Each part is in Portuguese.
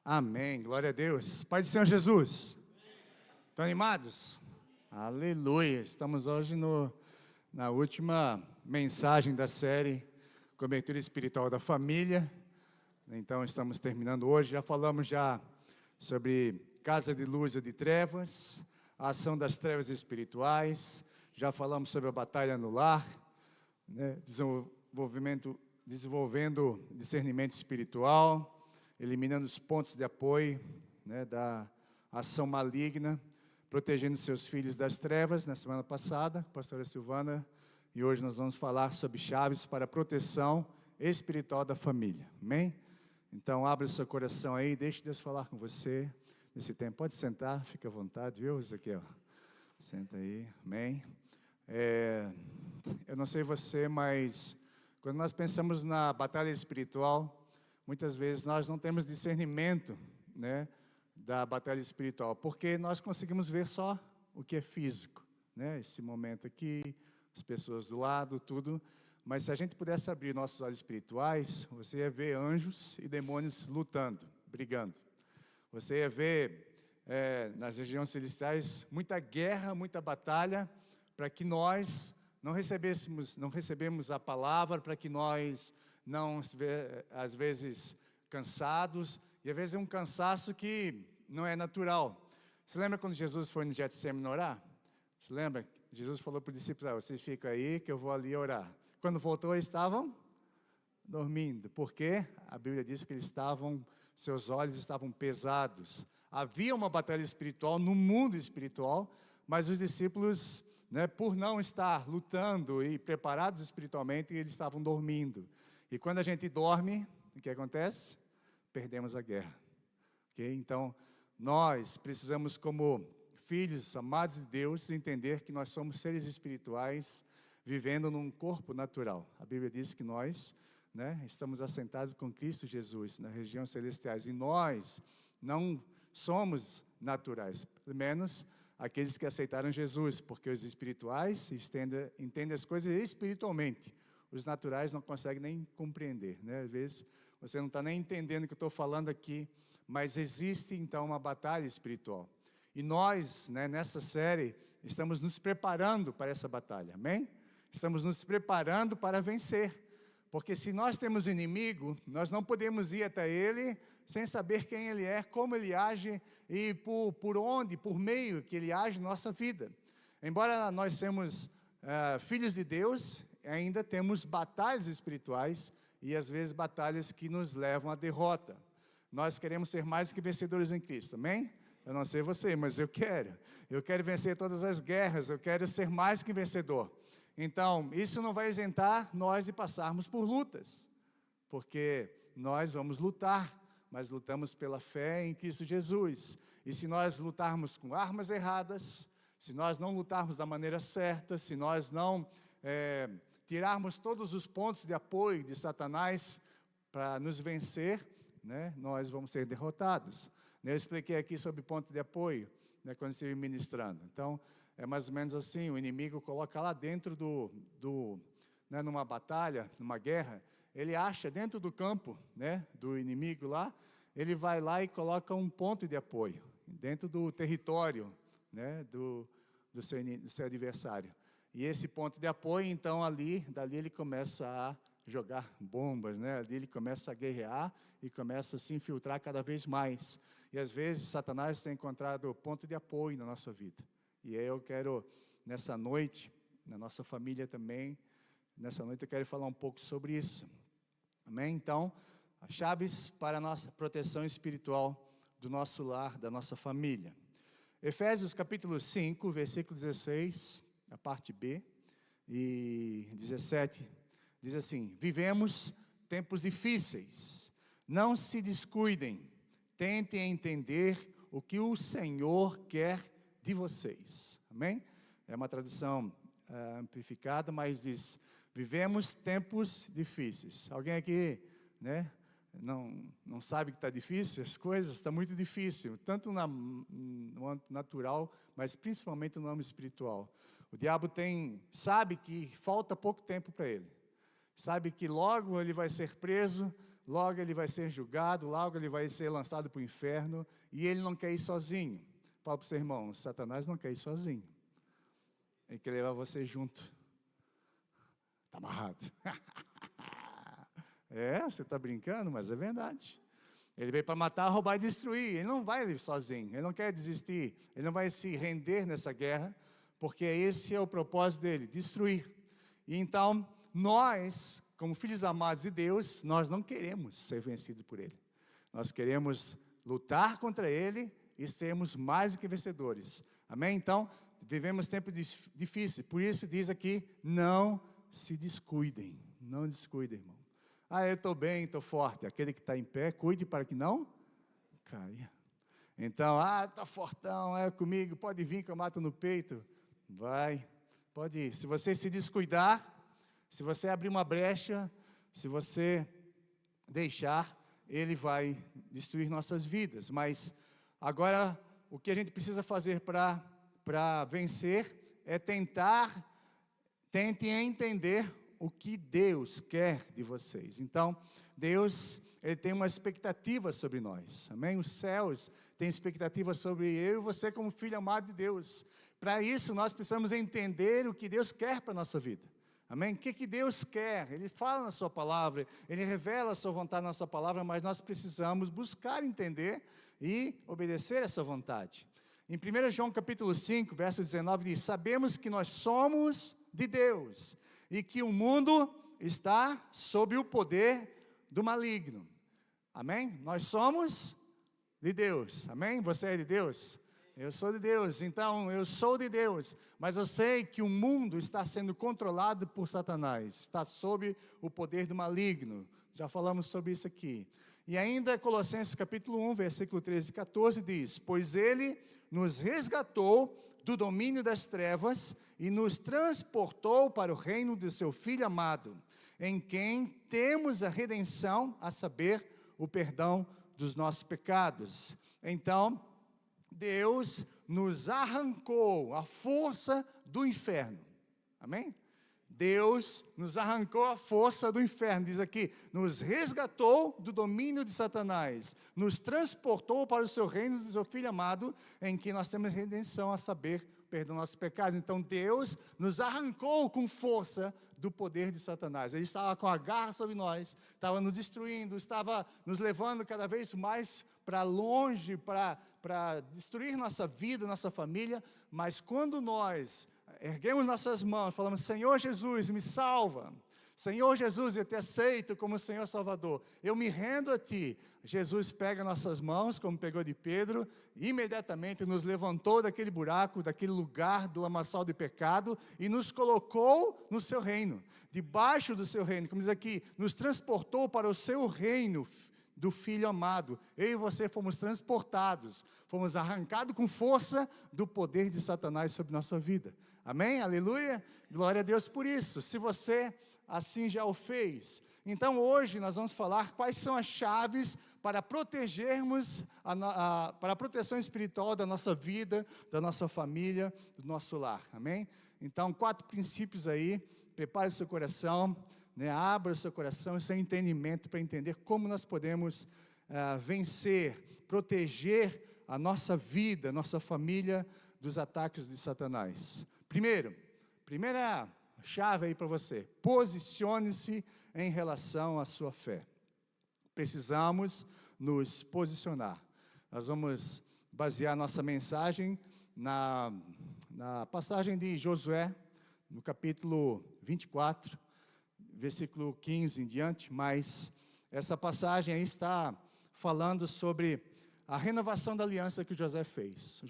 Amém, glória a Deus. Pai do Senhor Jesus. Estão animados? Aleluia. Estamos hoje na última mensagem da série Cobertura Espiritual da Família. Então estamos terminando hoje. Já falamos sobre casa de luz e de trevas, a ação das trevas espirituais. Já falamos sobre a batalha no lar, né? Desenvolvendo discernimento espiritual, eliminando os pontos de apoio, né, da ação maligna, protegendo seus filhos das trevas, na semana passada, a pastora Silvana, e hoje nós vamos falar sobre chaves para a proteção espiritual da família, amém? Então, abra o seu coração aí, deixe Deus falar com você nesse tempo. Pode sentar, fica à vontade, viu, Ezequiel? Senta aí, amém? Eu não sei você, mas quando nós pensamos na batalha espiritual, muitas vezes nós não temos discernimento, né, da batalha espiritual, porque nós conseguimos ver só o que é físico, né, esse momento aqui, as pessoas do lado, tudo, mas se a gente pudesse abrir nossos olhos espirituais, você ia ver anjos e demônios lutando, brigando. Você ia ver, nas regiões celestiais, muita guerra, muita batalha, para que nós não recebemos a palavra, para que nós não, às vezes, cansados, e às vezes é um cansaço que não é natural. Você lembra quando Jesus foi no Getsemane orar? Você lembra? Jesus falou para os discípulos, vocês ficam aí que eu vou ali orar. Quando voltou, eles estavam dormindo, porque a Bíblia diz que seus olhos estavam pesados. Havia uma batalha espiritual no mundo espiritual, mas os discípulos, né, por não estar lutando e preparados espiritualmente, eles estavam dormindo. E quando a gente dorme, o que acontece? Perdemos a guerra. Okay? Então, nós precisamos, como filhos amados de Deus, entender que nós somos seres espirituais vivendo num corpo natural. A Bíblia diz que nós, né, estamos assentados com Cristo Jesus nas regiões celestiais. E nós não somos naturais, pelo menos aqueles que aceitaram Jesus, porque os espirituais entendem as coisas espiritualmente. Os naturais não conseguem nem compreender, né? Às vezes você não está nem entendendo o que eu estou falando aqui, mas existe então uma batalha espiritual. E nós, né, nessa série, estamos nos preparando para essa batalha, amém? Estamos nos preparando para vencer, porque se nós temos inimigo, nós não podemos ir até ele sem saber quem ele é, como ele age e por meio que ele age na nossa vida. Embora nós sejamos filhos de Deus, ainda temos batalhas espirituais e às vezes batalhas que nos levam à derrota. Nós queremos ser mais que vencedores em Cristo, amém? Eu não sei você, mas eu quero vencer todas as guerras, eu quero ser mais que vencedor. Então, isso não vai isentar nós de passarmos por lutas, porque nós vamos lutar, mas lutamos pela fé em Cristo Jesus. E se nós lutarmos com armas erradas, se nós não lutarmos da maneira certa, se nós não tirarmos todos os pontos de apoio de Satanás para nos vencer, né, nós vamos ser derrotados. Eu expliquei aqui sobre ponto de apoio, né, quando estive ministrando. Então, é mais ou menos assim, o inimigo coloca lá dentro né, numa batalha, numa guerra, ele acha dentro do campo, né, do inimigo lá, ele vai lá e coloca um ponto de apoio, dentro do território, né, do seu adversário. E esse ponto de apoio, então, dali ele começa a jogar bombas, né? Ali ele começa a guerrear e começa a se infiltrar cada vez mais. E às vezes Satanás tem encontrado ponto de apoio na nossa vida. E aí eu quero, nessa noite, na nossa família também, nessa noite eu quero falar um pouco sobre isso. Amém? Então, as chaves para a nossa proteção espiritual do nosso lar, da nossa família. Efésios capítulo 5, versículo 16, a parte B, e 17, diz assim: vivemos tempos difíceis, não se descuidem, tentem entender o que o Senhor quer de vocês. Amém? É uma tradução amplificada, mas diz: vivemos tempos difíceis. Alguém aqui, né, não sabe que está difícil? As coisas estão muito difíceis, tanto no âmbito natural, mas principalmente no âmbito espiritual. O diabo sabe que falta pouco tempo para ele. Sabe que logo ele vai ser preso, logo ele vai ser julgado, logo ele vai ser lançado para o inferno, e ele não quer ir sozinho. Fala para o seu irmão, Satanás não quer ir sozinho. Ele quer levar você junto. Está amarrado. Você está brincando, mas é verdade. Ele veio para matar, roubar e destruir. Ele não vai ir sozinho, ele não quer desistir, ele não vai se render nessa guerra, porque esse é o propósito dele, destruir. E então, nós, como filhos amados de Deus, nós não queremos ser vencidos por ele. Nós queremos lutar contra ele e sermos mais do que vencedores. Amém? Então, vivemos tempos difíceis. Por isso diz aqui, não se descuidem. Não descuidem, irmão. Eu estou bem, estou forte. Aquele que está em pé, cuide para que não caia. Então, está fortão, é comigo, pode vir que eu mato no peito. Vai, pode ir. Se você se descuidar, se você abrir uma brecha, se você deixar, ele vai destruir nossas vidas. Mas agora, o que a gente precisa fazer para vencer é tentem entender o que Deus quer de vocês. Então, Deus, ele tem uma expectativa sobre nós, amém? Os céus têm expectativa sobre eu e você como filho amado de Deus. Para isso, nós precisamos entender o que Deus quer para a nossa vida, amém? O que Deus quer? Ele fala na sua palavra, ele revela a sua vontade na sua palavra, mas nós precisamos buscar entender e obedecer essa vontade. Em 1 João capítulo 5, verso 19, diz, sabemos que nós somos de Deus, e que o mundo está sob o poder do maligno. Amém? Nós somos de Deus. Amém? Você é de Deus? Eu sou de Deus. Então, eu sou de Deus. Mas eu sei que o mundo está sendo controlado por Satanás. Está sob o poder do maligno. Já falamos sobre isso aqui. E ainda Colossenses capítulo 1, versículo 13 e 14 diz, pois ele nos resgatou do domínio das trevas e nos transportou para o reino do seu Filho amado, em quem temos a redenção, a saber, o perdão dos nossos pecados. Então, Deus nos arrancou a força do inferno. Amém? Deus nos arrancou a força do inferno, diz aqui, nos resgatou do domínio de Satanás, nos transportou para o seu reino do seu Filho amado, em que nós temos redenção, a saber, perdão nossos pecados. Então Deus nos arrancou com força do poder de Satanás. Ele estava com a garra sobre nós, estava nos destruindo, estava nos levando cada vez mais para longe, para destruir nossa vida, nossa família, mas quando nós erguemos nossas mãos, falamos, Senhor Jesus, me salva. Senhor Jesus, eu te aceito como Senhor Salvador. Eu me rendo a Ti. Jesus pega nossas mãos, como pegou de Pedro, e imediatamente nos levantou daquele buraco, daquele lugar do lamaçal de pecado, e nos colocou no Seu reino, debaixo do Seu reino. Como diz aqui, nos transportou para o Seu reino do Filho amado. Eu e você fomos transportados, fomos arrancados com força do poder de Satanás sobre nossa vida. Amém? Aleluia? Glória a Deus por isso. Se você assim já o fez. Então hoje nós vamos falar quais são as chaves para protegermos, para a proteção espiritual da nossa vida, da nossa família, do nosso lar. Amém? Então 4 princípios aí, prepare seu coração, abra o seu coração e seu entendimento para entender como nós podemos vencer, proteger a nossa vida, nossa família dos ataques de Satanás. Primeira chave aí para você, posicione-se em relação à sua fé. Precisamos nos posicionar. Nós vamos basear nossa mensagem na passagem de Josué, no capítulo 24, versículo 15 em diante, mas essa passagem aí está falando sobre a renovação da aliança que Josué fez.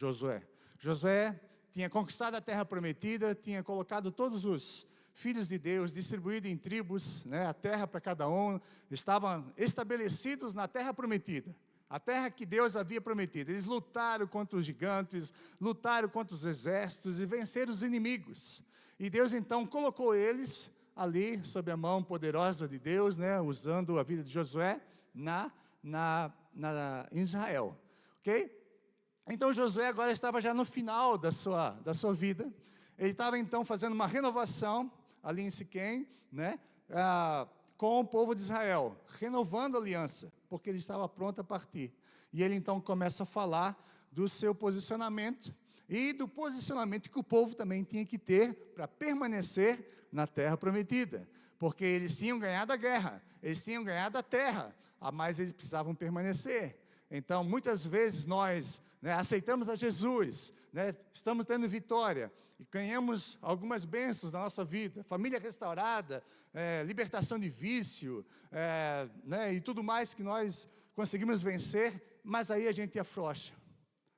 Josué tinha conquistado a terra prometida, tinha colocado todos os filhos de Deus, distribuído em tribos, a terra para cada um, estavam estabelecidos na terra prometida, a terra que Deus havia prometido. Eles lutaram contra os gigantes, lutaram contra os exércitos e venceram os inimigos. E Deus então colocou eles ali, sob a mão poderosa de Deus, usando a vida de Josué em Israel, ok? Então Josué agora estava já no final da sua vida. Ele estava então fazendo uma renovação ali em Siquém, com o povo de Israel, renovando a aliança, porque ele estava pronto a partir. E ele então começa a falar do seu posicionamento e do posicionamento que o povo também tinha que ter para permanecer na terra prometida. Porque eles tinham ganhado a guerra, eles tinham ganhado a terra, mas eles precisavam permanecer. Então, muitas vezes nós aceitamos a Jesus, estamos tendo vitória, e ganhamos algumas bênçãos na nossa vida, família restaurada, libertação de vício, e tudo mais que nós conseguimos vencer, mas aí a gente afrouxa,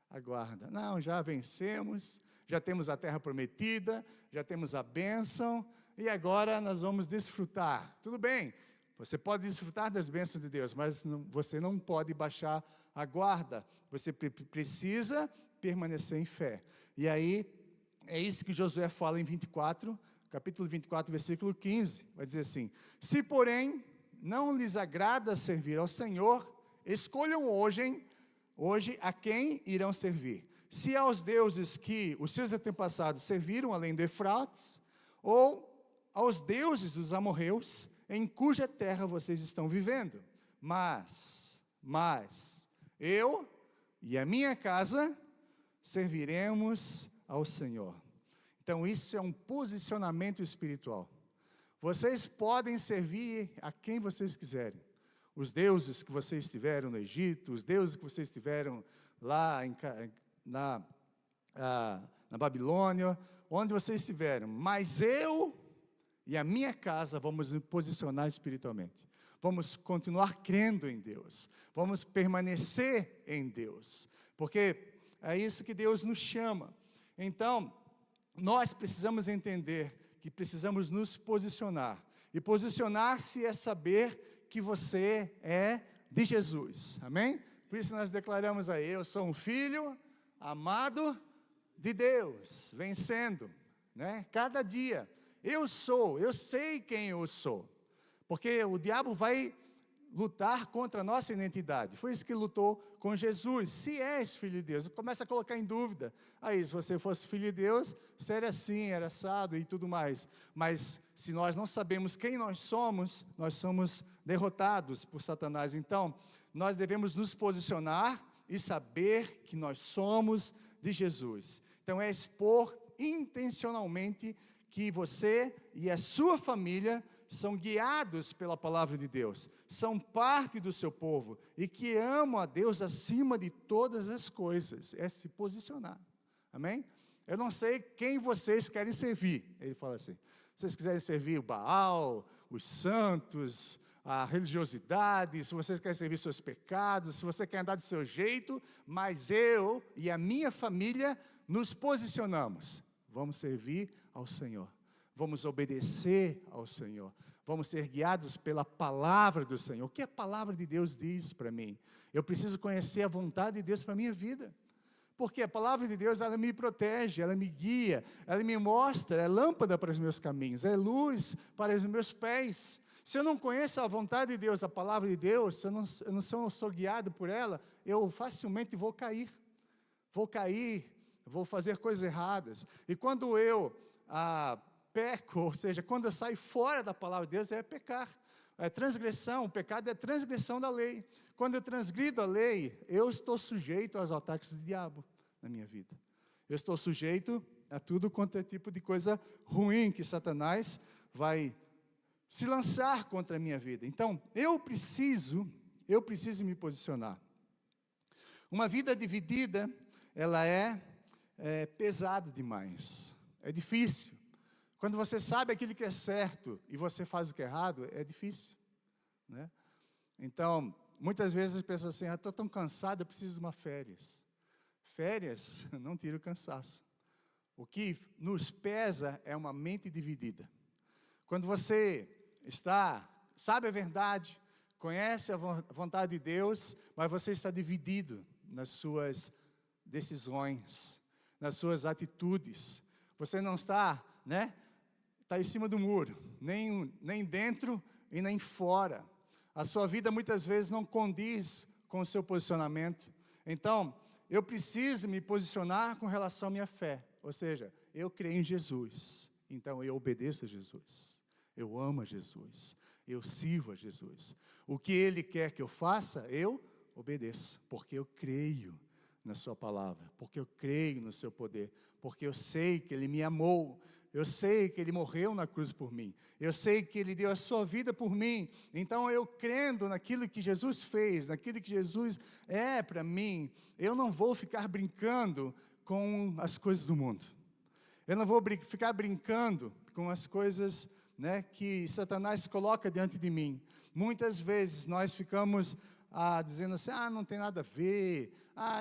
aguarda. Não, já vencemos, já temos a terra prometida, já temos a bênção, e agora nós vamos desfrutar. Tudo bem, você pode desfrutar das bênçãos de Deus, mas você não pode baixar a guarda, você precisa permanecer em fé. E aí, é isso que Josué fala em 24, capítulo 24, versículo 15, vai dizer assim: se porém não lhes agrada servir ao Senhor, escolham hoje a quem irão servir, se aos deuses que os seus antepassados serviram, além do Eufrates, ou aos deuses dos amorreus, em cuja terra vocês estão vivendo. Mas eu e a minha casa serviremos ao Senhor. Então isso é um posicionamento espiritual. Vocês podem servir a quem vocês quiserem. Os deuses que vocês tiveram no Egito, os deuses que vocês tiveram lá na Babilônia, onde vocês estiveram. Mas eu e a minha casa vamos nos posicionar espiritualmente. Vamos continuar crendo em Deus. Vamos permanecer em Deus. Porque é isso que Deus nos chama. Então, nós precisamos entender que precisamos nos posicionar. E posicionar-se é saber que você é de Jesus. Amém? Por isso nós declaramos aí: eu sou um filho amado de Deus, vencendo, cada dia. Eu sei quem eu sou. Porque o diabo vai lutar contra a nossa identidade. Foi isso que lutou com Jesus. Se és filho de Deus, começa a colocar em dúvida. Aí, se você fosse filho de Deus, você era assim, era assado e tudo mais. Mas, se nós não sabemos quem nós somos derrotados por Satanás. Então, nós devemos nos posicionar e saber que nós somos de Jesus. Então, é expor intencionalmente que você e a sua família são guiados pela palavra de Deus, são parte do seu povo, e que amam a Deus acima de todas as coisas, é se posicionar, amém? Eu não sei quem vocês querem servir, ele fala assim, se vocês quiserem servir o Baal, os santos, a religiosidade, se vocês querem servir seus pecados, se você quer andar do seu jeito, mas eu e a minha família nos posicionamos, vamos servir ao Senhor. Vamos obedecer ao Senhor. Vamos ser guiados pela palavra do Senhor. O que a palavra de Deus diz para mim? Eu preciso conhecer a vontade de Deus para a minha vida. Porque a palavra de Deus, ela me protege, ela me guia, ela me mostra, é lâmpada para os meus caminhos, é luz para os meus pés. Se eu não conheço a vontade de Deus, a palavra de Deus, se eu não sou guiado por ela, eu facilmente vou cair, vou fazer coisas erradas. E quando eu peco, ou seja, quando eu saio fora da palavra de Deus, é pecar, é transgressão, o pecado é transgressão da lei. Quando eu transgrido a lei, eu estou sujeito aos ataques do diabo na minha vida. Eu estou sujeito a tudo quanto é tipo de coisa ruim que Satanás vai se lançar contra a minha vida. Então, eu preciso me posicionar. Uma vida dividida, ela é pesada demais, é difícil. Quando você sabe aquilo que é certo e você faz o que é errado, é difícil, Então, muitas vezes as pessoas assim, estou tão cansado, eu preciso de uma férias. Férias não tira o cansaço. O que nos pesa é uma mente dividida. Quando você sabe a verdade, conhece a vontade de Deus, mas você está dividido nas suas decisões, nas suas atitudes. Você não está, está em cima do muro, nem dentro e nem fora. A sua vida muitas vezes não condiz com o seu posicionamento. Então, eu preciso me posicionar com relação à minha fé. Ou seja, eu creio em Jesus, então eu obedeço a Jesus. Eu amo a Jesus. eu sirvo a Jesus. O que Ele quer que eu faça, eu obedeço, porque eu creio na sua palavra, porque eu creio no seu poder, porque eu sei que Ele me amou, eu sei que Ele morreu na cruz por mim, eu sei que Ele deu a sua vida por mim. Então eu crendo naquilo que Jesus fez, naquilo que Jesus é para mim, eu não vou ficar brincando com as coisas do mundo. Eu não vou ficar brincando com as coisas, né, que Satanás coloca diante de mim. Muitas vezes nós ficamos dizendo assim, não tem nada a ver,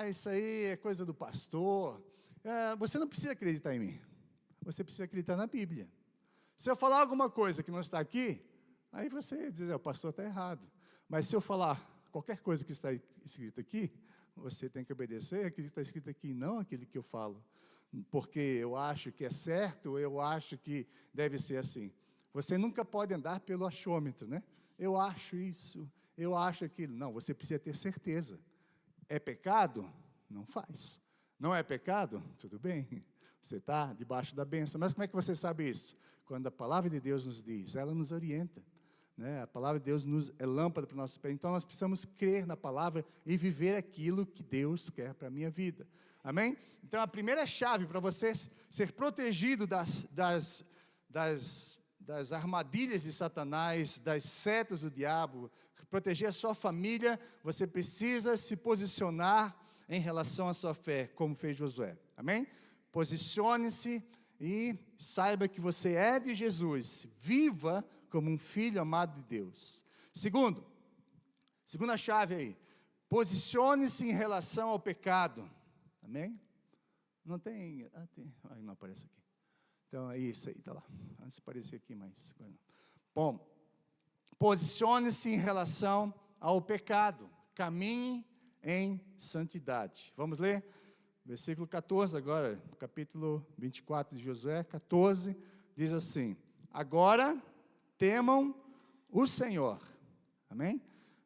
isso aí é coisa do pastor. Você não precisa acreditar em mim, você precisa acreditar na Bíblia. Se eu falar alguma coisa que não está aqui, aí você diz, o pastor está errado. Mas se eu falar qualquer coisa que está escrito aqui, você tem que obedecer aquilo que está escrito aqui, não aquilo que eu falo. Porque eu acho que é certo, eu acho que deve ser assim. Você nunca pode andar pelo achômetro, né? Eu acho isso, eu acho aquilo. Não, você precisa ter certeza. É pecado? Não faz. Não é pecado? Tudo bem. Você está debaixo da bênção. Mas como é que você sabe isso? Quando a palavra de Deus nos diz, ela nos orienta, né? A palavra de Deus é lâmpada para o nosso pé. Então nós precisamos crer na palavra e viver aquilo que Deus quer para a minha vida. Amém? Então a primeira chave para você ser protegido das armadilhas de Satanás, das setas do diabo, proteger a sua família, você precisa se posicionar em relação à sua fé, como fez Josué. Amém? Posicione-se e saiba que você é de Jesus. Viva como um filho amado de Deus. Segunda chave aí. Posicione-se em relação ao pecado. Amém? Não tem. Não aparece aqui. Então é isso aí, está lá. Antes parecia aqui, mas agora não. Bom, posicione-se em relação ao pecado. Caminhe em santidade. Vamos ler? Versículo 14 agora, capítulo 24 de Josué, 14, diz assim: agora temam o Senhor. Amém?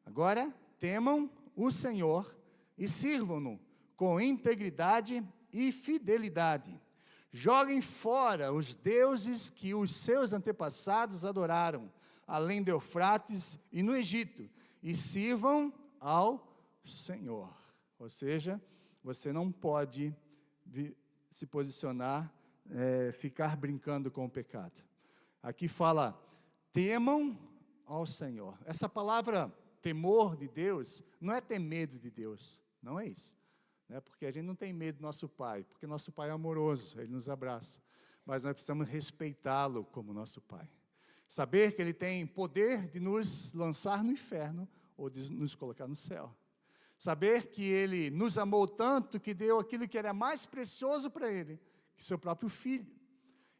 Agora temam o Senhor e sirvam-no com integridade e fidelidade. Joguem fora os deuses que os seus antepassados adoraram, além do Eufrates e no Egito, e sirvam ao Senhor. Ou seja, você não pode se posicionar, ficar brincando com o pecado. Aqui fala, temam ao Senhor. Essa palavra temor de Deus, não é ter medo de Deus, não é isso. Porque a gente não tem medo do nosso Pai, porque nosso Pai é amoroso, Ele nos abraça. Mas nós precisamos respeitá-lo como nosso Pai. Saber que Ele tem poder de nos lançar no inferno ou de nos colocar no céu. Saber que Ele nos amou tanto que deu aquilo que era mais precioso para Ele, que seu próprio Filho.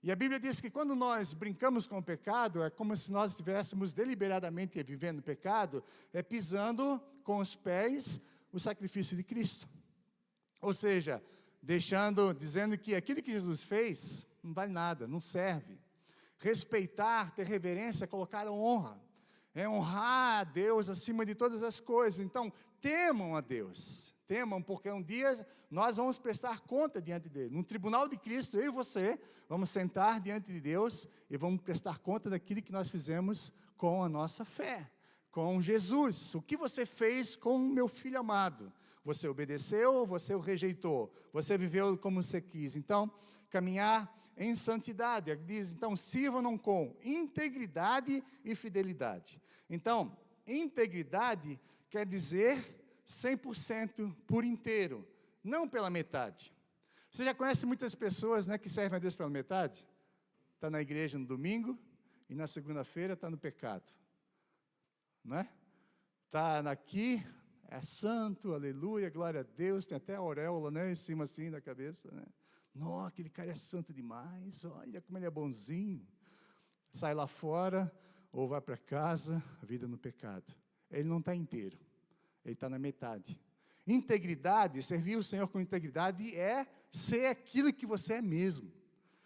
E a Bíblia diz que quando nós brincamos com o pecado, é como se nós estivéssemos deliberadamente vivendo o pecado, pisando com os pés o sacrifício de Cristo. Ou seja, dizendo que aquilo que Jesus fez não vale nada, não serve. Respeitar, ter reverência, colocar honra. É honrar a Deus acima de todas as coisas. Então, temam a Deus. Temam, porque um dia nós vamos prestar conta diante dele. No tribunal de Cristo, eu e você, vamos sentar diante de Deus e vamos prestar conta daquilo que nós fizemos com a nossa fé, com Jesus. O que você fez com o meu filho amado? Você obedeceu ou você o rejeitou? Você viveu como você quis. Então, caminhar em santidade. Diz, então, sirvam com integridade e fidelidade. Então, integridade quer dizer 100% por inteiro, não pela metade. Você já conhece muitas pessoas, né, que servem a Deus pela metade? Está na igreja no domingo e na segunda-feira está no pecado. Não é? Está aqui... É santo, aleluia, glória a Deus, tem até a auréola, né, em cima assim da cabeça, né? Nossa, aquele cara é santo demais, olha como ele é bonzinho. Sai lá fora, ou vai para casa, a vida no pecado. Ele não está inteiro, ele está na metade. Integridade, servir o Senhor com integridade é ser aquilo que você é mesmo.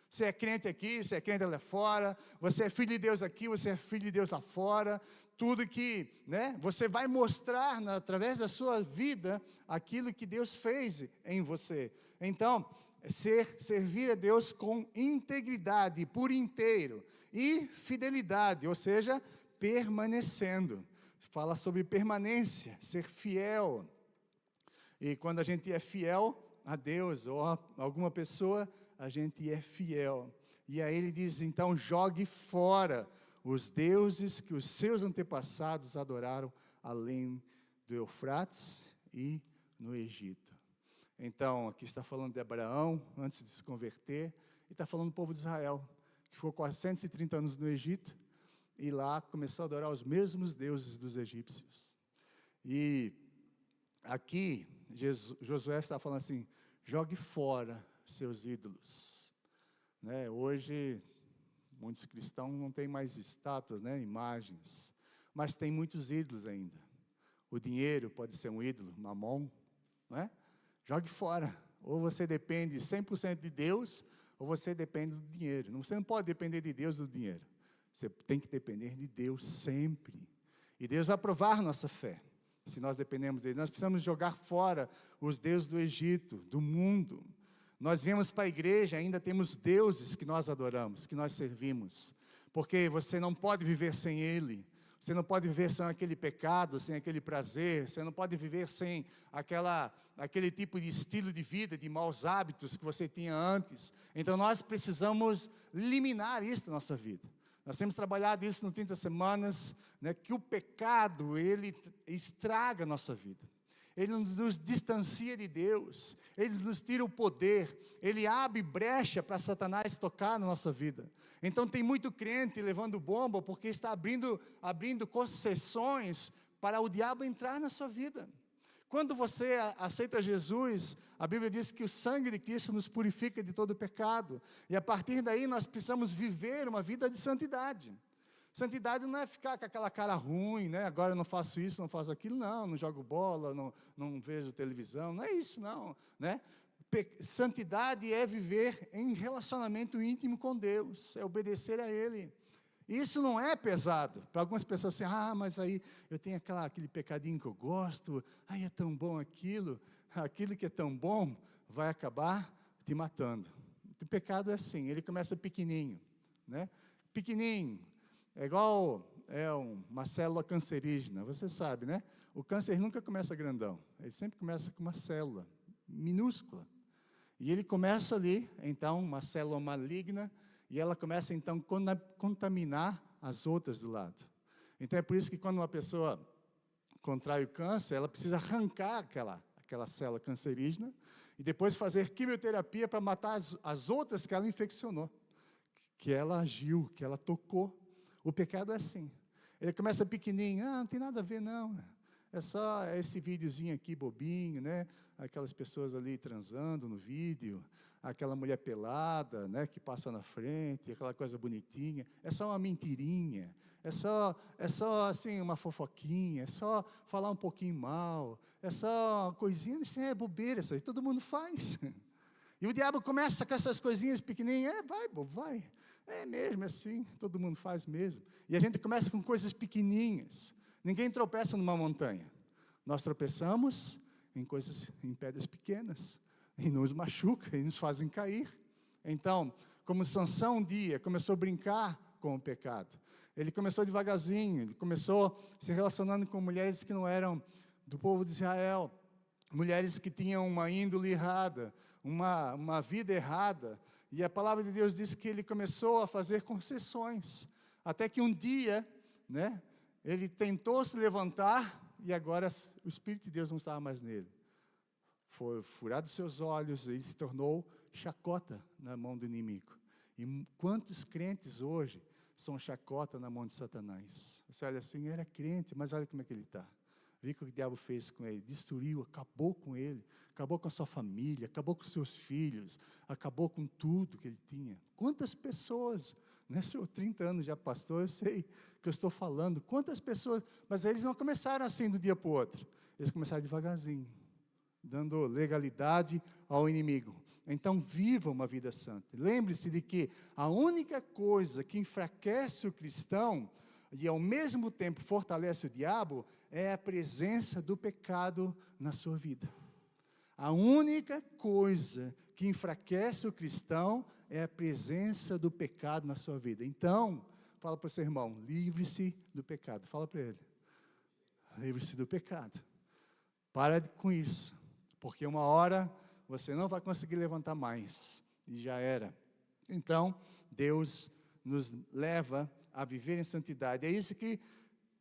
Você é crente aqui, você é crente lá fora, você é filho de Deus aqui, você é filho de Deus lá fora. Tudo que, né, você vai mostrar através da sua vida aquilo que Deus fez em você. Então, servir a Deus com integridade por inteiro e fidelidade, ou seja, permanecendo. Fala sobre permanência, ser fiel. E quando a gente é fiel a Deus ou a alguma pessoa, a gente é fiel. E aí ele diz, então, jogue fora os deuses que os seus antepassados adoraram além do Eufrates e no Egito. Então, aqui está falando de Abraão, antes de se converter, e está falando do povo de Israel, que ficou 430 anos no Egito, e lá começou a adorar os mesmos deuses dos egípcios. E aqui, Josué está falando assim, jogue fora seus ídolos. Né? Hoje, muitos cristãos não têm mais estátuas, né? Imagens, mas tem muitos ídolos ainda. O dinheiro pode ser um ídolo, mamon, não é? Jogue fora. Ou você depende 100% de Deus, ou você depende do dinheiro. Você não pode depender de Deus ou do dinheiro. Você tem que depender de Deus sempre. E Deus vai provar nossa fé, se nós dependemos dele. Nós precisamos jogar fora os deuses do Egito, do mundo. Nós viemos para a igreja, ainda temos deuses que nós adoramos, que nós servimos. Porque você não pode viver sem ele. Você não pode viver sem aquele pecado, sem aquele prazer. Você não pode viver sem aquele tipo de estilo de vida, de maus hábitos que você tinha antes. Então nós precisamos eliminar isso da nossa vida. Nós temos trabalhado isso no 30 semanas, né, que o pecado, ele estraga a nossa vida. Ele nos distancia de Deus, ele nos tira o poder, ele abre brecha para Satanás tocar na nossa vida. Então tem muito crente levando bomba, porque está abrindo concessões para o diabo entrar na sua vida. Quando você aceita Jesus, a Bíblia diz que o sangue de Cristo nos purifica de todo pecado, e a partir daí nós precisamos viver uma vida de santidade. Santidade não é ficar com aquela cara ruim, né? Agora eu não faço isso, não faço aquilo, não jogo bola, não vejo televisão, não é isso não, né? Santidade é viver em relacionamento íntimo com Deus, é obedecer a Ele. Isso não é pesado. Para algumas pessoas assim, mas aí eu tenho aquele pecadinho que eu gosto, é tão bom aquilo que é tão bom vai acabar te matando. O pecado é assim, ele começa pequenininho, né? Pequenininho. É igual uma célula cancerígena, você sabe, né? O câncer nunca começa grandão, ele sempre começa com uma célula minúscula. E ele começa ali, então, uma célula maligna, e ela começa, então, a contaminar as outras do lado. Então, é por isso que quando uma pessoa contrai o câncer, ela precisa arrancar aquela célula cancerígena, e depois fazer quimioterapia para matar as outras que ela infeccionou, que ela agiu, que ela tocou. O pecado é assim, ele começa pequenininho, não tem nada a ver não, é só esse videozinho aqui bobinho, né? Aquelas pessoas ali transando no vídeo, aquela mulher pelada, né? Que passa na frente, aquela coisa bonitinha, é só uma mentirinha, é só assim uma fofoquinha, é só falar um pouquinho mal, é só uma coisinha, isso é bobeira, isso aí todo mundo faz. E o diabo começa com essas coisinhas pequenininhas, vai. É mesmo, é assim, todo mundo faz mesmo. E a gente começa com coisas pequenininhas. Ninguém tropeça numa montanha. Nós tropeçamos em pedras pequenas. E nos machuca, e nos fazem cair. Então, como Sansão um dia começou a brincar com o pecado. Ele começou devagarzinho, ele começou se relacionando com mulheres que não eram do povo de Israel. Mulheres que tinham uma índole errada, uma vida errada. E a palavra de Deus diz que ele começou a fazer concessões, até que um dia, né, ele tentou se levantar, e agora o Espírito de Deus não estava mais nele. Foi furado seus olhos, e ele se tornou chacota na mão do inimigo. E quantos crentes hoje são chacota na mão de Satanás? Você olha assim, era crente, mas olha como é que ele está. Viu o que o diabo fez com ele? Destruiu, acabou com ele, acabou com a sua família, acabou com os seus filhos, acabou com tudo que ele tinha. Quantas pessoas, né? Senhor, 30 anos já pastor, eu sei que eu estou falando, quantas pessoas, mas eles não começaram assim do dia para o outro, eles começaram devagarzinho, dando legalidade ao inimigo. Então, viva uma vida santa. Lembre-se de que a única coisa que enfraquece o cristão e ao mesmo tempo fortalece o diabo, é a presença do pecado na sua vida. A única coisa que enfraquece o cristão é a presença do pecado na sua vida. Então, Fala para o seu irmão, livre-se do pecado. Fala para ele, livre-se do pecado. Para com isso, porque uma hora você não vai conseguir levantar mais, e já era. Então, Deus nos leva a viver em santidade. É isso que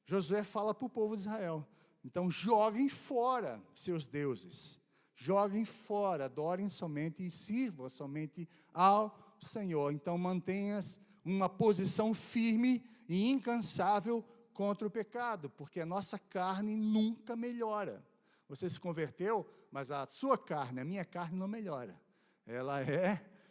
Josué fala para o povo de Israel. Então, joguem fora seus deuses. Joguem fora, adorem somente e sirvam somente ao Senhor. Então, mantenhas uma posição firme e incansável contra o pecado, porque a nossa carne nunca melhora. Você se converteu, mas a sua carne, a minha carne não melhora. Ela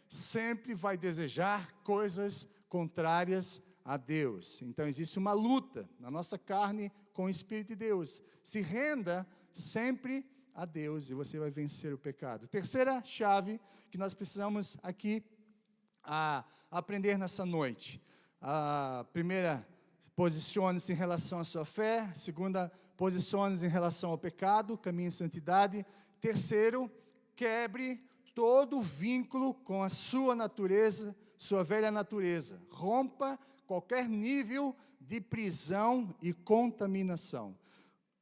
sempre vai desejar coisas contrárias a Deus. Então existe uma luta na nossa carne com o Espírito de Deus. Se renda sempre a Deus e você vai vencer o pecado. Terceira chave que nós precisamos aqui aprender nessa noite. A primeira, posicione-se em relação à sua fé. Segunda, posicione-se em relação ao pecado, caminhe em santidade. Terceiro, quebre todo vínculo com a sua natureza, sua velha natureza. Rompa qualquer nível de prisão e contaminação.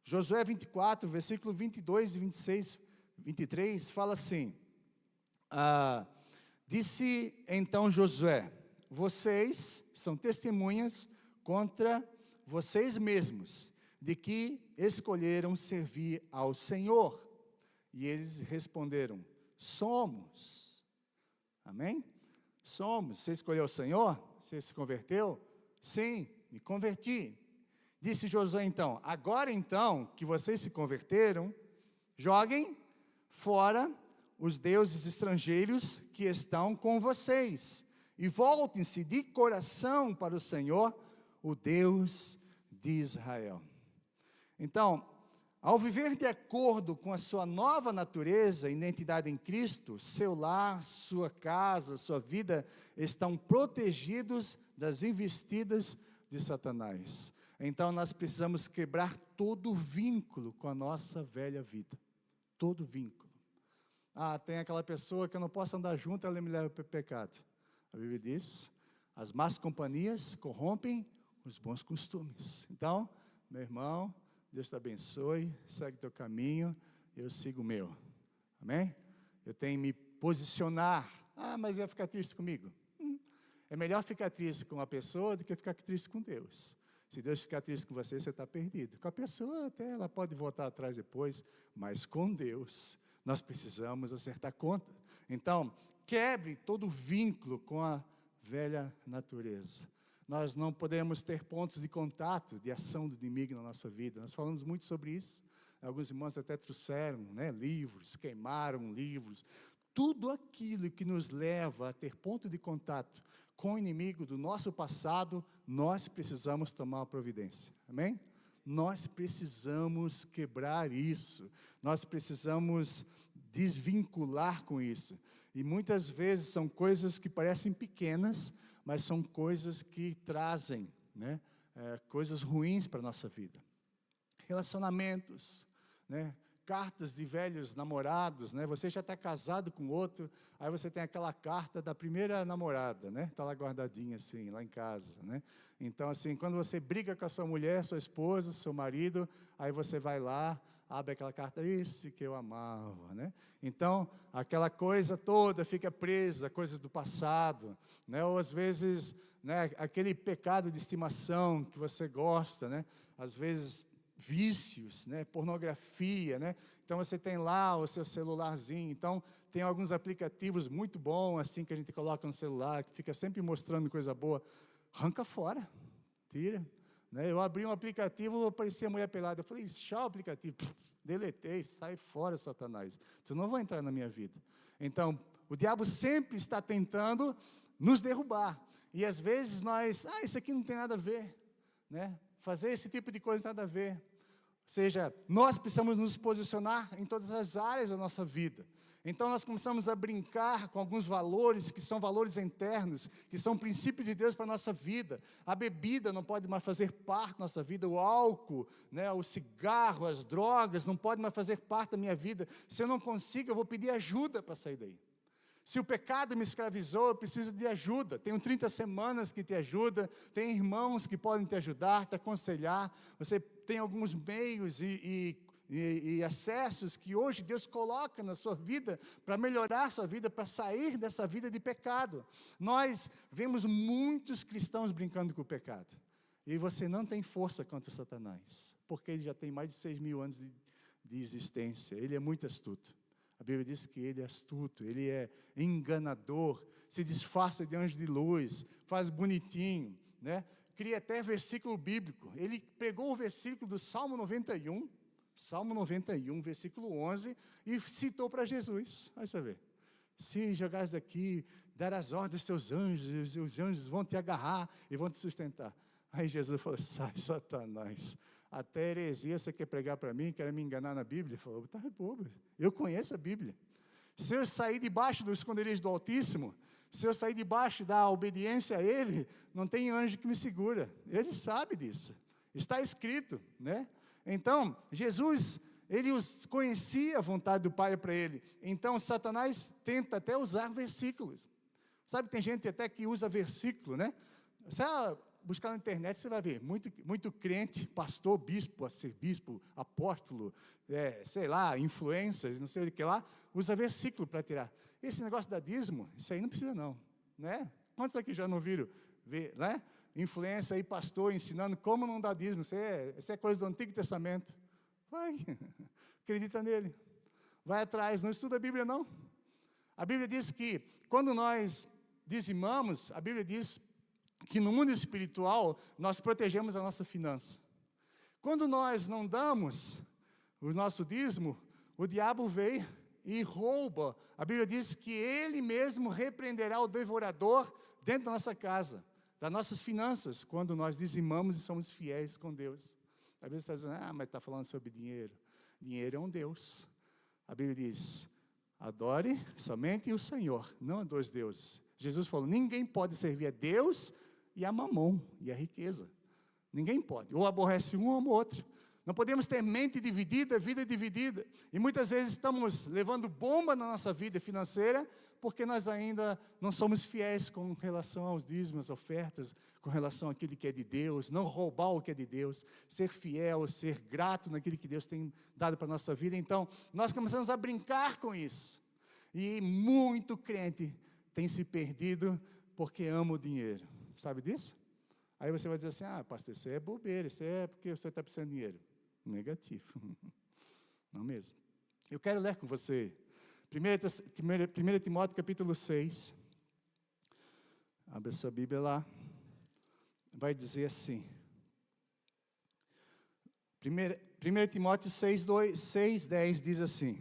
Josué 24, versículo 22 e 26, 23, fala assim, disse então Josué, vocês são testemunhas contra vocês mesmos, de que escolheram servir ao Senhor. E eles responderam, somos. Amém? Somos. Você escolheu o Senhor? Você se converteu? Sim, me converti. Disse Josué então, agora então que vocês se converteram, joguem fora os deuses estrangeiros que estão com vocês, e voltem-se de coração para o Senhor, o Deus de Israel. Então, ao viver de acordo com a sua nova natureza, identidade em Cristo, seu lar, sua casa, sua vida estão protegidos das investidas de Satanás. Então nós precisamos quebrar todo vínculo com a nossa velha vida. Todo vínculo. Tem aquela pessoa que eu não posso andar junto, ela me leva para o pecado. A Bíblia diz, as más companhias corrompem os bons costumes. Então, meu irmão, Deus te abençoe, segue teu caminho, eu sigo o meu. Amém? Eu tenho que me posicionar. Mas vai ficar triste comigo? É melhor ficar triste com uma pessoa do que ficar triste com Deus. Se Deus ficar triste com você, você está perdido. Com a pessoa, até ela pode voltar atrás depois, mas com Deus, nós precisamos acertar conta. Então, quebre todo vínculo com a velha natureza. Nós não podemos ter pontos de contato, de ação do inimigo na nossa vida. Nós falamos muito sobre isso. Alguns irmãos até trouxeram, livros, queimaram livros. Tudo aquilo que nos leva a ter ponto de contato com o inimigo do nosso passado, nós precisamos tomar uma providência. Amém? Nós precisamos quebrar isso. Nós precisamos desvincular com isso. E muitas vezes são coisas que parecem pequenas, mas são coisas que trazem coisas ruins para a nossa vida. Relacionamentos, cartas de velhos namorados, você já está casado com outro, aí você tem aquela carta da primeira namorada, está lá guardadinha assim, lá em casa, Então assim, quando você briga com a sua mulher, sua esposa, seu marido, aí você vai lá, abre aquela carta, esse que eu amava, Então, aquela coisa toda fica presa, coisas do passado, Ou às vezes, aquele pecado de estimação que você gosta, Às vezes, vícios, pornografia, Então, você tem lá o seu celularzinho, então, tem alguns aplicativos muito bons, assim, que a gente coloca no celular, que fica sempre mostrando coisa boa, arranca fora, tira, Eu abri um aplicativo, aparecia a mulher pelada. Eu falei, tchau aplicativo. Deletei, sai fora, Satanás. Tu não vai entrar na minha vida. Então, o diabo sempre está tentando nos derrubar. E às vezes nós, isso aqui não tem nada a ver. Fazer esse tipo de coisa nada a ver. Ou seja, nós precisamos nos posicionar em todas as áreas da nossa vida. Então nós começamos a brincar com alguns valores que são valores internos, que são princípios de Deus para a nossa vida. A bebida não pode mais fazer parte da nossa vida, o álcool, o cigarro, as drogas não podem mais fazer parte da minha vida. Se eu não consigo, eu vou pedir ajuda para sair daí. Se o pecado me escravizou, eu preciso de ajuda. Tenho 30 semanas que te ajuda, tem irmãos que podem te ajudar, te aconselhar. Você tem alguns meios e acessos que hoje Deus coloca na sua vida para melhorar a sua vida, para sair dessa vida de pecado. Nós vemos muitos cristãos brincando com o pecado. E você não tem força contra Satanás, porque ele já tem mais de 6.000 anos de existência. Ele é muito astuto. A Bíblia diz que ele é astuto, ele é enganador, se disfarça de anjo de luz, faz bonitinho, né? Cria até versículo bíblico. Ele pegou o versículo do Salmo 91, versículo 11, e citou para Jesus. Vai saber. Se jogares daqui, darás ordem aos teus anjos, e os anjos vão te agarrar e vão te sustentar. Aí Jesus falou, sai, Satanás. Até heresia você quer pregar para mim, quer me enganar na Bíblia? Ele falou, tá bobo, eu conheço a Bíblia. Se eu sair debaixo do esconderijo do Altíssimo, se eu sair debaixo da obediência a Ele, não tem anjo que me segura. Ele sabe disso. Está escrito, né? Então, Jesus, ele conhecia a vontade do Pai para ele. Então, Satanás tenta até usar versículos. Sabe, tem gente até que usa versículo, né? Você buscar na internet, você vai ver, muito crente, pastor, bispo, arcebispo, apóstolo, sei lá, influencers, não sei o que lá, usa versículo para tirar. Esse negócio da dízimo, isso aí não precisa não, né? Quantos aqui já não viram, né? Influência aí, pastor, ensinando como não dar dízimo, isso é coisa do Antigo Testamento. Vai, acredita nele, vai atrás, não estuda a Bíblia não. A Bíblia diz que, quando nós dizimamos, a Bíblia diz que no mundo espiritual, nós protegemos a nossa finança. Quando nós não damos o nosso dízimo, o diabo vem e rouba. A Bíblia diz que ele mesmo repreenderá o devorador dentro da nossa casa, das nossas finanças, quando nós dizimamos e somos fiéis com Deus. Às vezes você está dizendo, mas está falando sobre dinheiro. Dinheiro é um Deus. A Bíblia diz, adore somente o Senhor, não a dois deuses. Jesus falou, ninguém pode servir a Deus e a mamon, e a riqueza. Ninguém pode. Ou aborrece um ou o outro. Não podemos ter mente dividida, vida dividida. E muitas vezes estamos levando bomba na nossa vida financeira, porque nós ainda não somos fiéis com relação aos dízimos, ofertas, com relação àquilo que é de Deus, não roubar o que é de Deus, ser fiel, ser grato naquilo que Deus tem dado para a nossa vida. Então, nós começamos a brincar com isso. E muito crente tem se perdido porque ama o dinheiro. Sabe disso? Aí você vai dizer assim, pastor, isso é bobeira, isso é porque você está precisando de dinheiro. Negativo. Não mesmo. Eu quero ler com você 1 Timóteo capítulo 6. Abre a sua Bíblia lá. Vai dizer assim. 1 Timóteo 6:10 diz assim,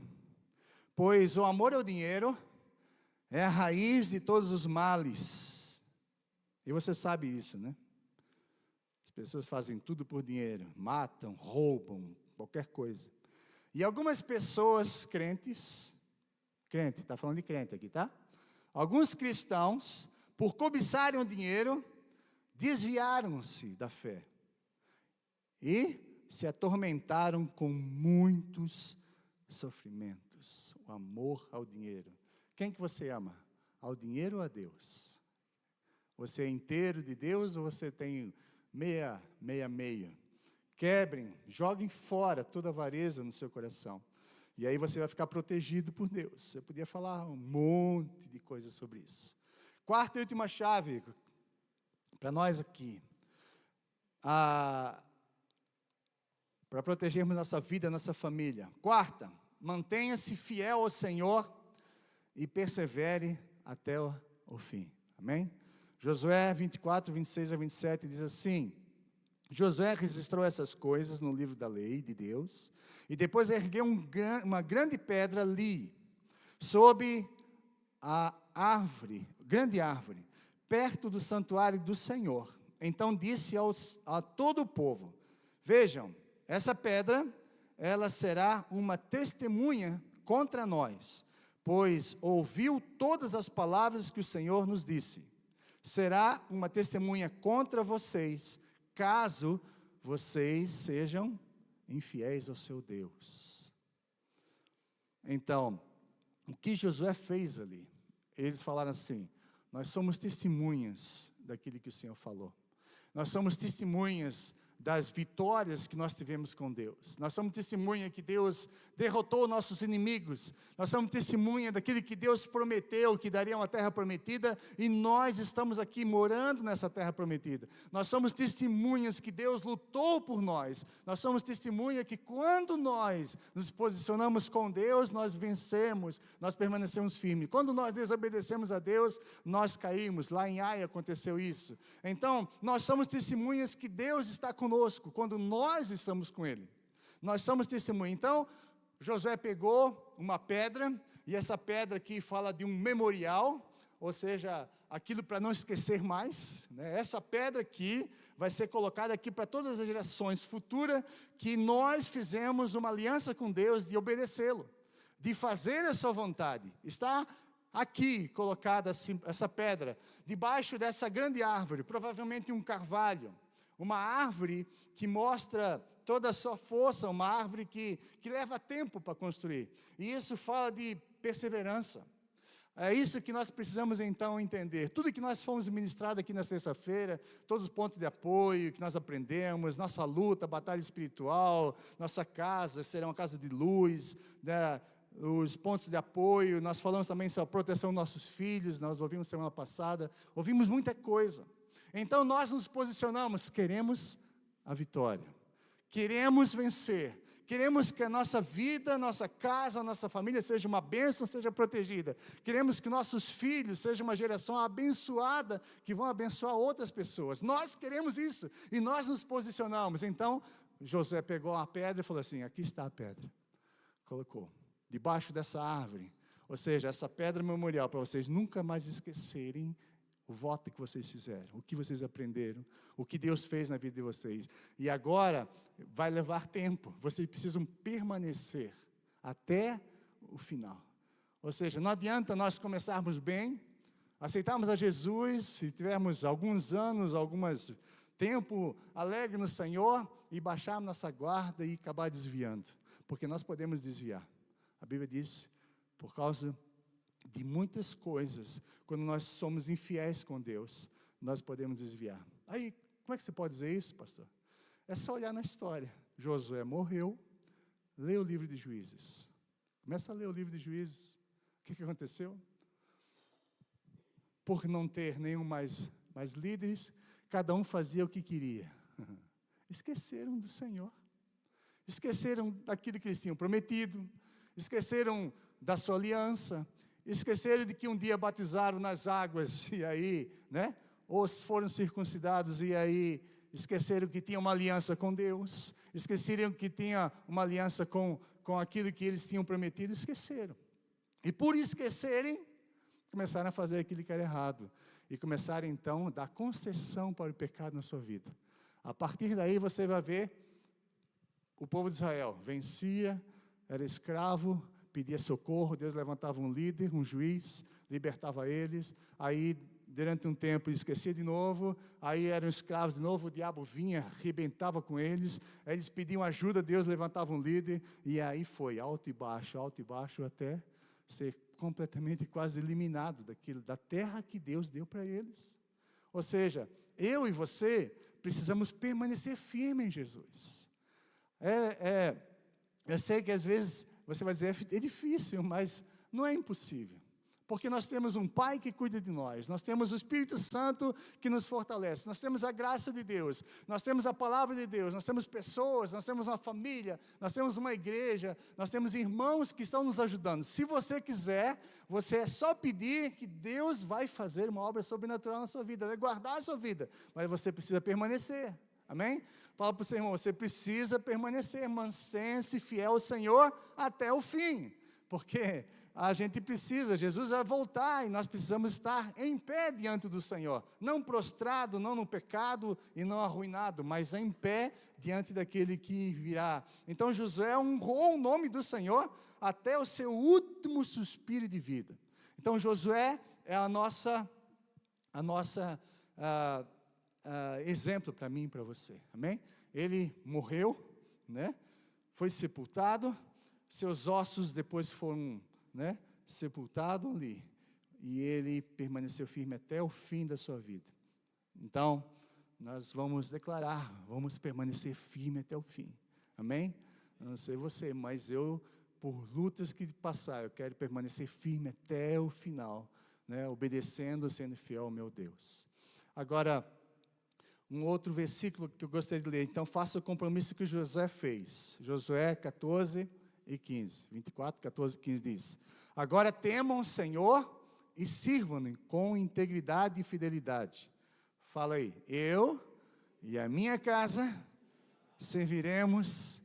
pois o amor ao dinheiro é a raiz de todos os males. E você sabe isso, né? As pessoas fazem tudo por dinheiro, matam, roubam, qualquer coisa. E algumas pessoas crentes, está falando de crente aqui, tá? Alguns cristãos, por cobiçarem o dinheiro, desviaram-se da fé. E se atormentaram com muitos sofrimentos. O amor ao dinheiro. Quem que você ama? Ao dinheiro ou a Deus? Você é inteiro de Deus ou você tem meia? Quebrem, joguem fora toda a avareza no seu coração. E aí você vai ficar protegido por Deus. Você podia falar um monte de coisas sobre isso. Quarta e última chave, para nós aqui. Para protegermos nossa vida, nossa família. Quarta, mantenha-se fiel ao Senhor e persevere até o fim. Amém? Josué 24, 26 a 27 diz assim, Josué registrou essas coisas no livro da lei de Deus, e depois ergueu uma grande pedra ali, sob a grande árvore, perto do santuário do Senhor. Então disse a todo o povo, vejam, essa pedra, ela será uma testemunha contra nós, pois ouviu todas as palavras que o Senhor nos disse. Será uma testemunha contra vocês, caso vocês sejam infiéis ao seu Deus. Então, o que Josué fez ali? Eles falaram assim: nós somos testemunhas daquilo que o Senhor falou. Nós somos testemunhas das vitórias que nós tivemos com Deus. Nós somos testemunha que Deus derrotou nossos inimigos. Nós somos testemunha daquilo que Deus prometeu, que daria uma terra prometida, e nós estamos aqui morando nessa terra prometida. Nós somos testemunhas que Deus lutou por nós. Nós somos testemunha que quando nós nos posicionamos com Deus, nós vencemos, nós permanecemos firmes. Quando nós desobedecemos a Deus, nós caímos. Lá em Ai aconteceu isso. Então, nós somos testemunhas que Deus está conosco quando nós estamos com Ele. Nós somos testemunha. Então, Josué pegou uma pedra, e essa pedra aqui fala de um memorial, ou seja, aquilo para não esquecer mais, né? Essa pedra aqui vai ser colocada aqui para todas as gerações futuras, que nós fizemos uma aliança com Deus de obedecê-lo, de fazer a sua vontade. Está aqui colocada assim, essa pedra, debaixo dessa grande árvore, provavelmente um carvalho, uma árvore que mostra toda a sua força, uma árvore que leva tempo para construir. E isso fala de perseverança. É isso que nós precisamos então entender. Tudo que nós fomos ministrados aqui na sexta-feira, todos os pontos de apoio que nós aprendemos, nossa luta, batalha espiritual, nossa casa será uma casa de luz, né? Os pontos de apoio, nós falamos também sobre a proteção dos nossos filhos, nós ouvimos semana passada, ouvimos muita coisa. Então nós nos posicionamos, queremos a vitória, queremos vencer, queremos que a nossa vida, nossa casa, nossa família seja uma bênção, seja protegida. Queremos que nossos filhos sejam uma geração abençoada, que vão abençoar outras pessoas. Nós queremos isso, e nós nos posicionamos. Então, Josué pegou a pedra e falou assim: aqui está a pedra. Colocou debaixo dessa árvore, ou seja, essa pedra memorial, para vocês nunca mais esquecerem o voto que vocês fizeram, o que vocês aprenderam, o que Deus fez na vida de vocês. E agora vai levar tempo, vocês precisam permanecer até o final. Ou seja, não adianta nós começarmos bem, aceitarmos a Jesus, e tivermos alguns anos, algumas tempo alegre no Senhor, e baixarmos nossa guarda e acabar desviando, porque nós podemos desviar. A Bíblia diz, por causa de muitas coisas, quando nós somos infiéis com Deus, nós podemos desviar. Aí, como é que você pode dizer isso, pastor? É só olhar na história. Josué morreu, lê o livro de Juízes. Começa a ler o livro de Juízes. O que aconteceu? Por não ter nenhum mais líderes, cada um fazia o que queria. Esqueceram do Senhor. Esqueceram daquilo que eles tinham prometido. Esqueceram da sua aliança. Esqueceram de que um dia batizaram nas águas, e aí, né? Ou foram circuncidados, e aí esqueceram que tinha uma aliança com Deus. Esqueceram que tinha uma aliança com aquilo que eles tinham prometido. Esqueceram. E por esquecerem, começaram a fazer aquilo que era errado. E começaram então a dar concessão para o pecado na sua vida. A partir daí você vai ver o povo de Israel vencia, era escravo, pedia socorro, Deus levantava um líder, um juiz, libertava eles, aí durante um tempo esquecia de novo, aí eram escravos de novo, o diabo vinha, arrebentava com eles, aí eles pediam ajuda, Deus levantava um líder, e aí foi, alto e baixo, até ser completamente quase eliminado da terra que Deus deu para eles. Ou seja, eu e você precisamos permanecer firmes em Jesus. Eu sei que às vezes você vai dizer, é difícil, mas não é impossível. Porque nós temos um Pai que cuida de nós, nós temos o Espírito Santo que nos fortalece, nós temos a graça de Deus, nós temos a palavra de Deus, nós temos pessoas, nós temos uma família, nós temos uma igreja, nós temos irmãos que estão nos ajudando. Se você quiser, você é só pedir que Deus vai fazer uma obra sobrenatural na sua vida, vai guardar a sua vida, mas você precisa permanecer, amém? Fala para o seu irmão, você precisa permanecer, mantenha-se fiel ao Senhor até o fim, porque a gente precisa, Jesus vai voltar e nós precisamos estar em pé diante do Senhor, não prostrado, não no pecado e não arruinado, mas em pé diante daquele que virá. Então Josué honrou o nome do Senhor até o seu último suspiro de vida. Então Josué é a nossa exemplo para mim e para você, amém? Ele morreu, né? Foi sepultado, seus ossos depois foram, né, sepultados ali, e ele permaneceu firme até o fim da sua vida. Então, nós vamos declarar, vamos permanecer firme até o fim. Amém? Eu não sei você, mas eu, por lutas que passar, eu quero permanecer firme até o final, né? Obedecendo, sendo fiel ao meu Deus. Agora, um outro versículo que eu gostaria de ler. Então, faça o compromisso que Josué fez. Josué 14 e 15. 24, 14 e 15 diz: agora temam o Senhor e sirvam-no com integridade e fidelidade. Fala aí. Eu e a minha casa serviremos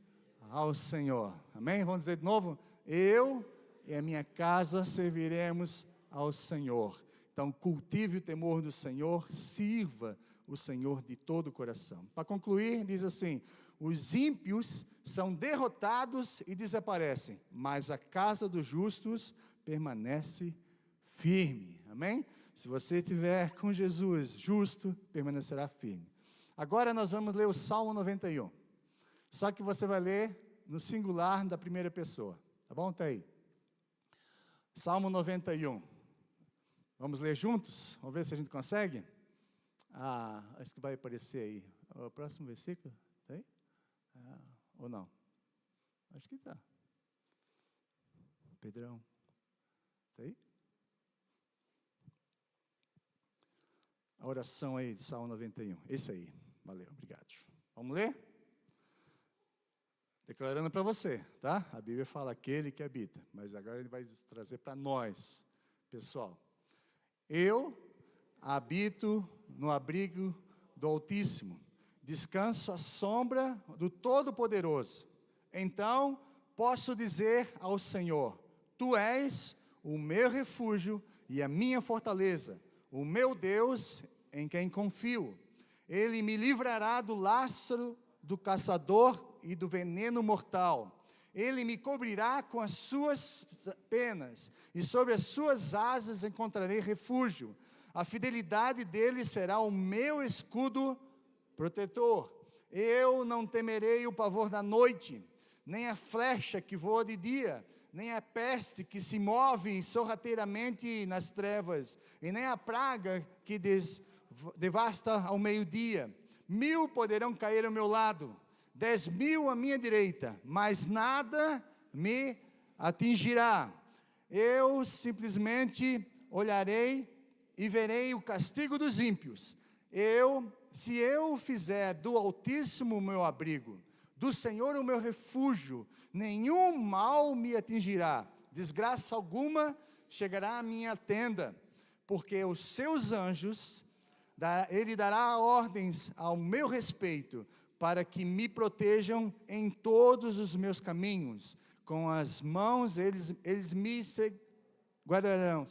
ao Senhor. Amém? Vamos dizer de novo? Eu e a minha casa serviremos ao Senhor. Então, cultive o temor do Senhor, sirva o Senhor de todo o coração. Para concluir, diz assim: os ímpios são derrotados e desaparecem, mas a casa dos justos permanece firme. Amém? Se você estiver com Jesus, justo, permanecerá firme. Agora nós vamos ler o Salmo 91. Só que você vai ler no singular da primeira pessoa. Tá bom? Está aí. Salmo 91. Vamos ler juntos? Vamos ver se a gente consegue? Acho que vai aparecer aí. O próximo versículo, está aí? Ou não? Acho que está. Pedrão, está aí? A oração aí de Salmo 91. Esse aí. Valeu, obrigado. Vamos ler? Declarando para você, tá? A Bíblia fala aquele que habita, mas agora ele vai trazer para nós, pessoal. Eu habito no abrigo do Altíssimo, descanso à sombra do Todo-Poderoso. Então posso dizer ao Senhor: tu és o meu refúgio e a minha fortaleza, o meu Deus em quem confio. Ele me livrará do lastro do caçador e do veneno mortal. Ele me cobrirá com as suas penas, e sobre as suas asas encontrarei refúgio. A fidelidade dele será o meu escudo protetor. Eu não temerei o pavor da noite, nem a flecha que voa de dia, nem a peste que se move sorrateiramente nas trevas, e nem a praga que devasta ao meio-dia. 1000 poderão cair ao meu lado, 10.000 à minha direita, mas nada me atingirá. Eu simplesmente olharei e verei o castigo dos ímpios. Se eu fizer do Altíssimo o meu abrigo, do Senhor o meu refúgio, nenhum mal me atingirá, desgraça alguma chegará à minha tenda, porque os seus anjos, ele dará ordens ao meu respeito, para que me protejam em todos os meus caminhos. Com as mãos eles me segurarão,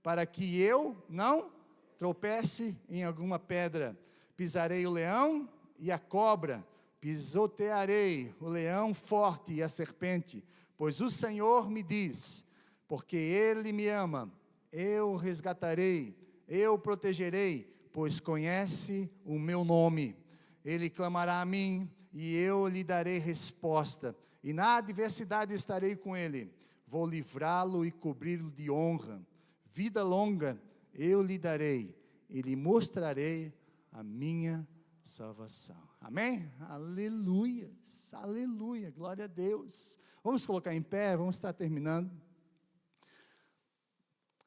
para que eu não tropece em alguma pedra. Pisarei o leão e a cobra, pisotearei o leão forte e a serpente, pois o Senhor me diz: porque Ele me ama, eu o resgatarei, eu o protegerei, pois conhece o meu nome. Ele clamará a mim, e eu lhe darei resposta, e na adversidade estarei com ele. Vou livrá-lo e cobri-lo de honra. Vida longa eu lhe darei, e lhe mostrarei a minha salvação. Amém? Aleluia, aleluia, glória a Deus. Vamos colocar em pé, vamos estar terminando.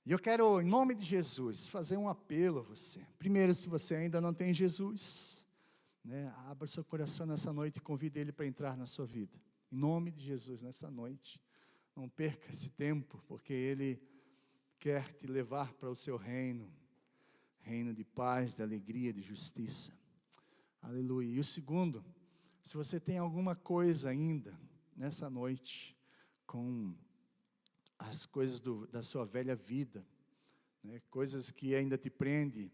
E eu quero, em nome de Jesus, fazer um apelo a você. Primeiro, se você ainda não tem Jesus, abra seu coração nessa noite e convide Ele para entrar na sua vida. Em nome de Jesus, nessa noite. Não perca esse tempo, porque Ele quer te levar para o seu reino. Reino de paz, de alegria, de justiça. Aleluia. E o segundo, se você tem alguma coisa ainda, nessa noite, com as coisas da sua velha vida, coisas que ainda te prendem,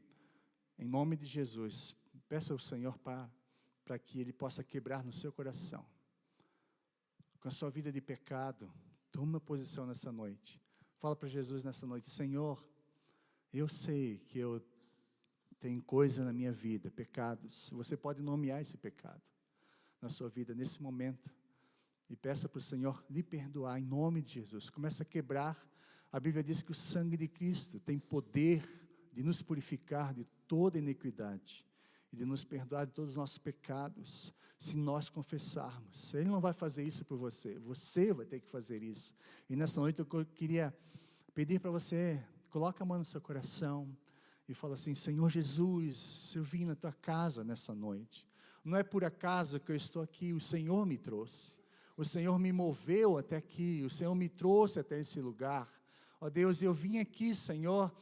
em nome de Jesus, peça ao Senhor para que Ele possa quebrar no seu coração. Com a sua vida de pecado, toma uma posição nessa noite. Fala para Jesus nessa noite: Senhor, eu sei que eu tenho coisa na minha vida, pecados. Você pode nomear esse pecado na sua vida nesse momento. E peça para o Senhor lhe perdoar em nome de Jesus. Começa a quebrar A Bíblia diz que o sangue de Cristo tem poder de nos purificar de toda iniquidade e de nos perdoar de todos os nossos pecados, se nós confessarmos. Ele não vai fazer isso por você, você vai ter que fazer isso. E nessa noite eu queria pedir para você, coloque a mão no seu coração e fala assim: Senhor Jesus, eu vim na tua casa nessa noite. Não é por acaso que eu estou aqui, o Senhor me trouxe. O Senhor me moveu até aqui, o Senhor me trouxe até esse lugar. Ó Deus, eu vim aqui, Senhor,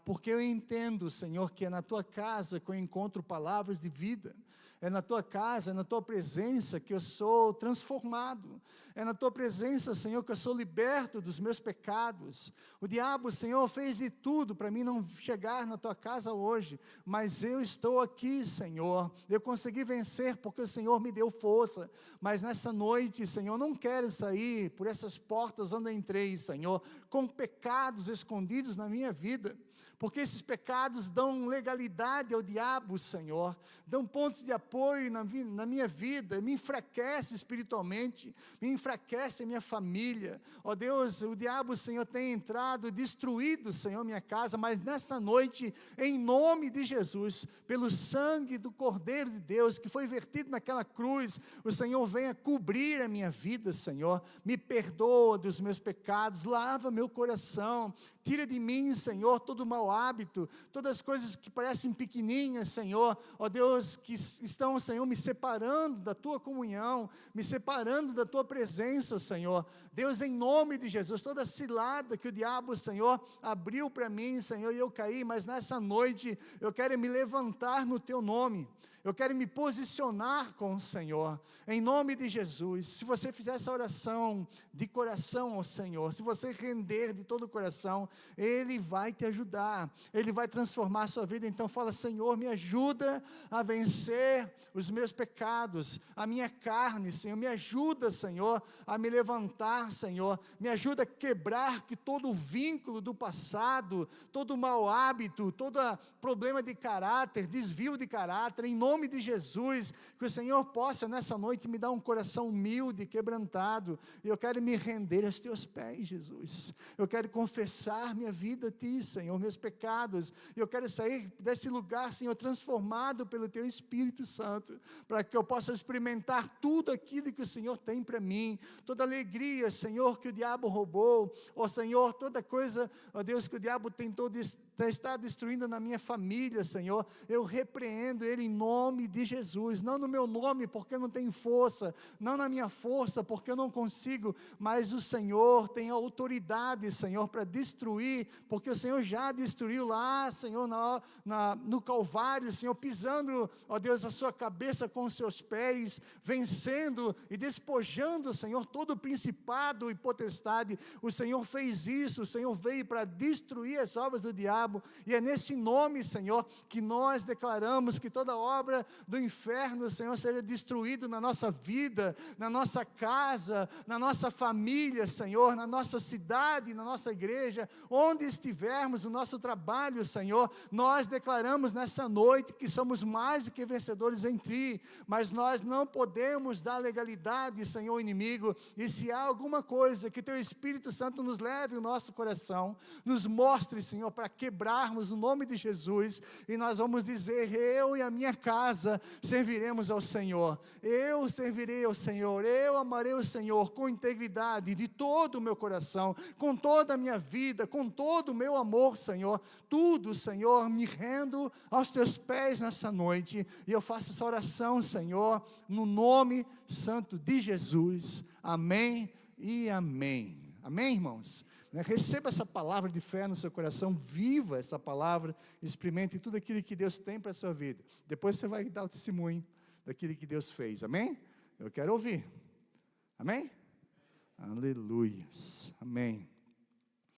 porque eu entendo, Senhor, que é na tua casa que eu encontro palavras de vida. É na tua casa, é na tua presença que eu sou transformado. É na tua presença, Senhor, que eu sou liberto dos meus pecados. O diabo, Senhor, fez de tudo para mim não chegar na tua casa hoje. Mas eu estou aqui, Senhor. Eu consegui vencer porque o Senhor me deu força. Mas nessa noite, Senhor, não quero sair por essas portas onde eu entrei, Senhor, com pecados escondidos na minha vida. Porque esses pecados dão legalidade ao diabo, Senhor, dão pontos de apoio na minha vida, me enfraquece espiritualmente, me enfraquece a minha família. Ó Deus, o diabo, Senhor, tem entrado, destruído, Senhor, minha casa, mas nessa noite, em nome de Jesus, pelo sangue do Cordeiro de Deus, que foi vertido naquela cruz, o Senhor venha cobrir a minha vida, Senhor, me perdoa dos meus pecados, lava meu coração, tira de mim, Senhor, todo mau hábito, todas as coisas que parecem pequenininhas, Senhor, ó Deus, que estão, Senhor, me separando da tua comunhão, me separando da tua presença, Senhor. Deus, em nome de Jesus, toda cilada que o diabo, Senhor, abriu para mim, Senhor, e eu caí, mas nessa noite eu quero me levantar no teu nome. Eu quero me posicionar com o Senhor, em nome de Jesus. Se você fizer essa oração de coração ao Senhor, se você render de todo o coração, Ele vai te ajudar, Ele vai transformar a sua vida. Então fala: Senhor, me ajuda a vencer os meus pecados, a minha carne, Senhor, me ajuda, Senhor, a me levantar, Senhor, me ajuda a quebrar que todo o vínculo do passado, todo o mau hábito, todo problema de caráter, desvio de caráter, em nome de Jesus, que o Senhor possa nessa noite me dar um coração humilde, quebrantado, e eu quero me render aos teus pés, Jesus. Eu quero confessar minha vida a ti, Senhor, meus pecados, e eu quero sair desse lugar, Senhor, transformado pelo teu Espírito Santo, para que eu possa experimentar tudo aquilo que o Senhor tem para mim, toda alegria, Senhor, que o diabo roubou, ó Senhor, toda coisa, ó Deus, que o diabo tentou está destruindo na minha família, Senhor, eu repreendo ele em nome de Jesus, não no meu nome, porque eu não tenho força, não na minha força, porque eu não consigo, mas o Senhor tem autoridade, Senhor, para destruir, porque o Senhor já destruiu lá, Senhor, no Calvário, Senhor, pisando, ó Deus, a sua cabeça com os seus pés, vencendo e despojando, Senhor, todo o principado e potestade. O Senhor fez isso, o Senhor veio para destruir as obras do diabo, e é nesse nome, Senhor, que nós declaramos que toda obra do inferno, Senhor, seja destruída na nossa vida, na nossa casa, na nossa família, Senhor, na nossa cidade, na nossa igreja, onde estivermos, no nosso trabalho, Senhor, nós declaramos nessa noite que somos mais do que vencedores em Ti, mas nós não podemos dar legalidade, Senhor, ao inimigo, e se há alguma coisa que Teu Espírito Santo nos leve o nosso coração, nos mostre, Senhor, para quebrarmos no nome de Jesus, e nós vamos dizer: eu e a minha casa serviremos ao Senhor, eu servirei ao Senhor, eu amarei o Senhor com integridade, de todo o meu coração, com toda a minha vida, com todo o meu amor, Senhor, tudo, Senhor, me rendo aos Teus pés nessa noite, e eu faço essa oração, Senhor, no nome santo de Jesus, amém e amém. Amém, irmãos? Receba essa palavra de fé no seu coração, viva essa palavra, experimente tudo aquilo que Deus tem para a sua vida. Depois você vai dar o testemunho daquilo que Deus fez, amém? Eu quero ouvir, amém? Aleluias, amém.